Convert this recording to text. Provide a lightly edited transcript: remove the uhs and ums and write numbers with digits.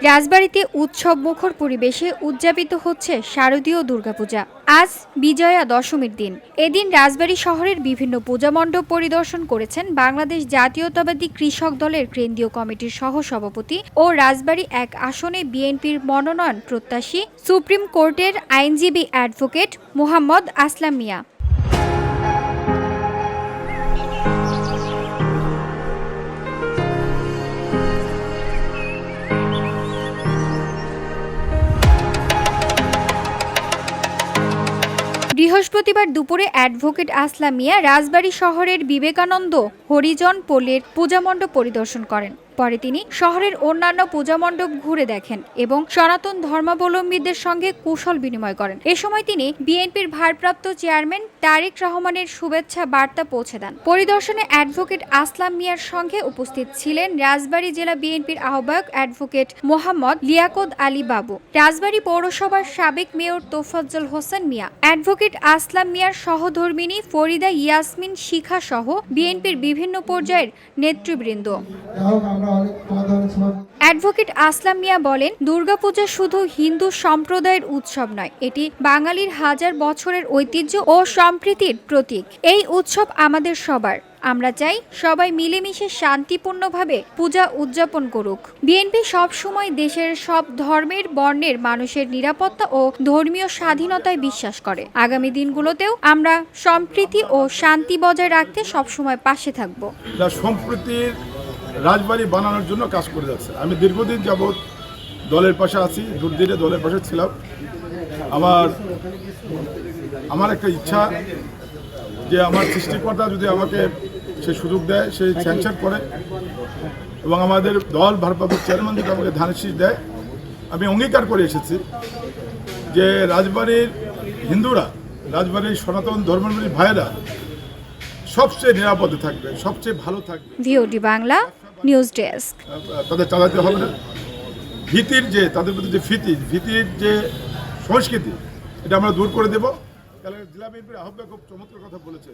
রাজবাড়ীতে উৎসব মুখর পরিবেশে উদযাপিত হচ্ছে শারদীয় দুর্গাপূজা। আজ বিজয়া দশমীর দিন। এদিন রাজবাড়ী শহরের বিভিন্ন পূজা মণ্ডপ পরিদর্শন করেছেন বাংলাদেশ জাতীয়তাবাদী কৃষক দলের কেন্দ্রীয় কমিটির সহসভাপতি ও রাজবাড়ী ১ আসনে বিএনপির মনোনয়ন প্রত্যাশী সুপ্রিম কোর্টের আইনজীবী অ্যাডভোকেট মোহাম্মদ আসলাম মিয়া। বৃহস্পতিবার দুপুরে অ্যাডভোকেট আসলাম মিয়া রাজবাড়ী শহরের বিবেকানন্দ হরিজন পল্লীর পূজামণ্ডপ পরিদর্শন করেন। পরে তিনি শহরের অন্যান্য পূজামণ্ডপ ঘুরে দেখেন এবং সনাতন ধর্মাবলম্বীদের সঙ্গে কুশল বিনিময় করেন। এ সময় তিনি বিএনপির ভারপ্রাপ্ত চেয়ারম্যান তারেক রহমানের শুভেচ্ছা বার্তা পৌঁছে দেন। পরিদর্শনে অ্যাডভোকেট আসলাম মিয়ার সঙ্গে উপস্থিত ছিলেন রাজবাড়ী জেলা বিএনপির আহ্বায়ক অ্যাডভোকেট মোহাম্মদ লিয়াকত আলী বাবু, রাজবাড়ী পৌরসভার সাবেক মেয়র তোফাজ্জল হোসেন মিয়া, অ্যাডভোকেট আসলাম মিয়ার সহধর্মিণী ফরিদা ইয়াসমিন শিখা সহ বিএনপির বিভিন্ন পর্যায়ের নেতৃবৃন্দ। অ্যাডভোকেট আসলাম মিয়া বলেন, দুর্গাপূজা শুধু হিন্দু সম্প্রদায়ের উৎসব নয়, এটি বাঙালির হাজার বছরের ঐতিহ্য ও সম্প্রীতির প্রতীক। এই উৎসব আমাদের সবার। আমরা চাই সবাই মিলেমিশে শান্তিপূর্ণভাবে পূজা উদযাপন করুক। বিএনপি সবসময় দেশের সব ধর্মের বর্ণের মানুষের নিরাপত্তা ও ধর্মীয় স্বাধীনতায় বিশ্বাস করে। আগামী দিনগুলোতেও আমরা সম্প্রীতি ও শান্তি বজায় রাখতে সবসময় পাশে থাকব। সম্প্রীতির রাজবাড়ী বানানোর জন্য কাজ করে যাচ্ছে। আমি দীর্ঘদিন যাবৎ দলের পাশে আছি, দুর্দিনে দলের পাশে ছিলাম। আমার একটা ইচ্ছা যে আমার সৃষ্টিকর্তা যদি আমাকে সে সুযোগ দেয়, সেই স্যাংশন করে এবং আমাদের দল ভারপ্রাপ্ত চেয়ারম্যান যদি আমাকে ধানের শীষ দেয়, আমি অঙ্গীকার করে এসেছি যে রাজবাড়ির হিন্দুরা, রাজবাড়ির সনাতন ধর্মাবলম্বী ভাইয়েরা সবচেয়ে নিরাপদে থাকবে, সবচেয়ে ভালো থাকবে। VOD Bangla news desk. তাদের চালাতে হবে না ভীতির যে, তাদের প্রতি যে ভীতির যে সংস্কৃতি, এটা আমরা দূর করে দেব। তাহলে জেলা বিএনপির আহ্বায়ক খুব চমৎকার কথা বলেছে।